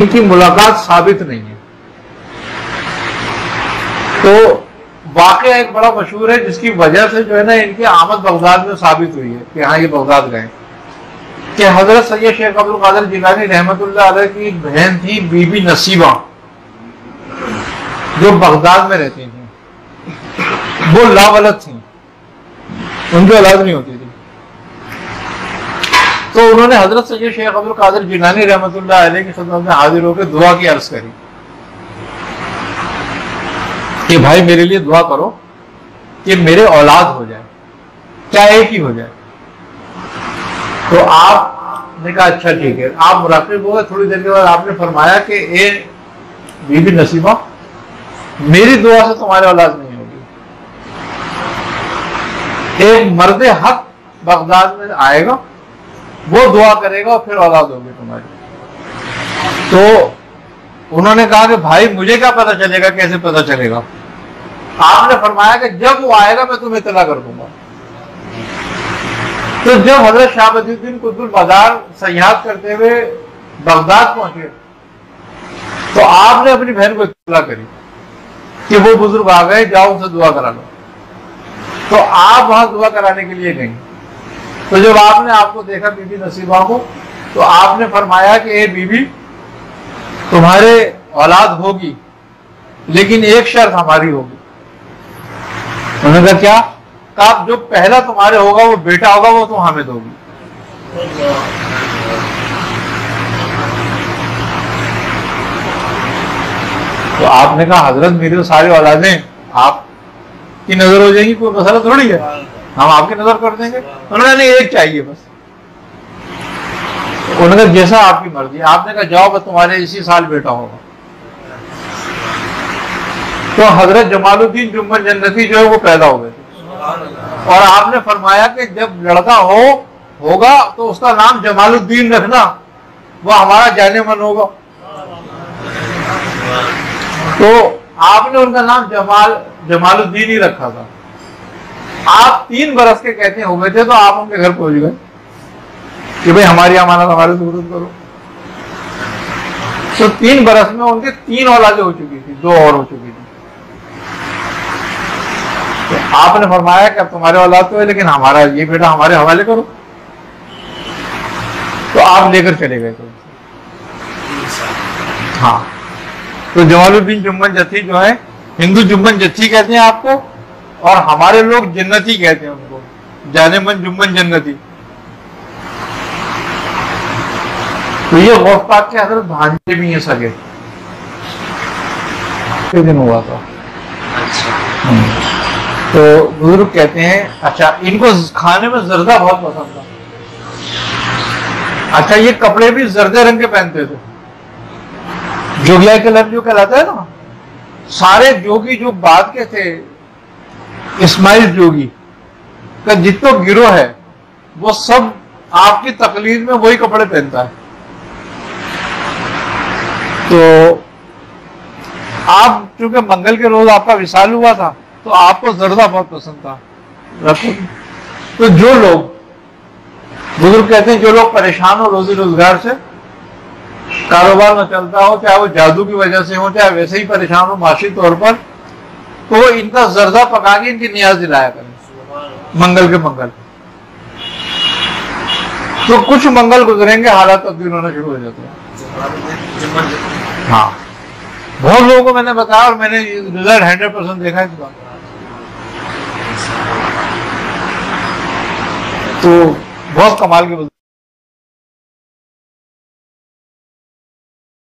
ان کی ملاقات ثابت نہیں ہے. تو واقعہ ایک بڑا مشہور ہے جس کی وجہ سے جو ہے نا ان کی آمد بغداد میں ثابت ہوئی ہے کہ ہاں یہ بغداد گئے، کہ حضرت سید شیخ عبد القادر جیلانی رحمۃ اللہ علیہ کی بہن تھی بی بی نصیبہ، جو بغداد میں رہتی تھیں. وہ لاولد تھیں، ان کی اولاد نہیں ہوتی تھی. تو انہوں نے حضرت سید شیخ عبد القادر جیلانی رحمۃ اللہ علیہ کی خدمت میں حاضر ہو کے دعا کی عرض کری کہ بھائی میرے لیے دعا کرو کہ میرے اولاد ہو جائے، کیا ایک ہی ہو جائے. تو آپ نے کہا اچھا ٹھیک ہے. آپ مراقب ہو گئے. تھوڑی دیر کے بعد آپ نے فرمایا کہ اے بی بی نصیبہ، میری دعا سے تمہارے اولاد نہیں ہوگی. ایک مرد حق بغداد میں آئے گا، وہ دعا کرے گا اور پھر اولاد ہوگی تمہاری. تو انہوں نے کہا کہ بھائی مجھے کیا پتا چلے گا، کیسے پتا چلے گا؟ آپ نے فرمایا کہ جب وہ آئے گا میں تمہیں اطلاع کر دوں گا. تو جب حضرت شاہ بدی الدین قطب البزار سیاحت کرتے ہوئے بغداد پہنچے تو آپ نے اپنی بہن کو اطلاع کری کہ وہ بزرگ آ گئے، جاؤ ان سے دعا کرا لو. تو آپ وہاں دعا کرانے کے لیے گئیں. تو جب آپ نے آپ کو دیکھا بی بی نصیبہ کو، تو آپ نے فرمایا کہ اے بی بی، تمہارے اولاد ہوگی لیکن ایک شرط ہماری ہوگی. انہوں نے کہا کیا؟ کہا جو پہلا تمہارے ہوگا وہ بیٹا ہوگا، وہ تم حامد ہوگی. تو آپ نے کہا حضرت میری تو ساری اولادیں آپ کی نظر ہو جائیں گی، کوئی مسئلہ تھوڑی ہے، ہم آپ کی نظر کر دیں گے. انہوں نے نہیں، ایک چاہیے بس. انہوں نے کہا جیسا آپ کی مرضی. آپ نے کہا جاؤ بس تمہارے اسی سال بیٹا ہوگا. تو حضرت جمال الدین جمن جنتی جو ہے وہ پیدا ہو گئے تھے. اور آپ نے فرمایا کہ جب لڑکا ہوگا تو اس کا نام جمال الدین رکھنا، وہ ہمارا جانے من ہوگا. تو آپ نے ان کا نام جمال الدین ہی رکھا تھا. آپ 3 برس کے کہتے ہوئے تھے تو آپ ان کے گھر پہنچ گئے کہ بھئی ہماری امانت ہمارے سپرد کرو. تو 3 برس میں ان کے 3 اولادیں ہو چکی تھی، 2 اور ہو چکی تھی. تو آپ نے فرمایا کہ اب تمہارے اولاد تو ہے لیکن ہمارا یہ بیٹا ہمارے حوالے کرو. تو آپ لے کر چلے گئے تھے. ہاں. تو جمال الدین جمن جتھی جو ہے، ہندو جمن جتھی کہتے ہیں آپ کو، اور ہمارے لوگ جنتی کہتے ہیں ان کو، جانے من جمن جنتی. تو یہ غوث پاک کے حضرت بھانجے بھی ہیں سگے. دن ہوا تھا. تو بزرگ کہتے ہیں اچھا ان کو کھانے میں زردہ بہت پسند تھا. اچھا یہ کپڑے بھی زردے رنگ کے پہنتے تھے. جوگیا کلب جو کہلاتا ہے نا، سارے جوگی جو بعد کے تھے، اسماعیل جوگی کا جتنا گروہ ہے وہ سب آپ کی تقلید میں وہی کپڑے پہنتا ہے. تو آپ چونکہ منگل کے روز آپ کا وصال ہوا تھا تو آپ کو زردہ بہت پسند تھا. تو جو لوگ بزرگ کہتے ہیں جو لوگ پریشان ہو روزی روزگار سے، کاروبار نہ چلتا ہو، چاہے وہ جادو کی وجہ سے ہو چاہے ویسے ہی پریشان ہو معاشی طور پر، تو وہ ان کا زردہ پکا کے ان کی نیاز دلایا کریں منگل کے منگل. تو کچھ منگل گزریں گے حالات تبدیل ہونا شروع ہو جاتے ہیں. ہاں بہت لوگوں کو میں نے بتایا اور میں نے رزلٹ 100% دیکھا اس بات. تو بہت کمال کے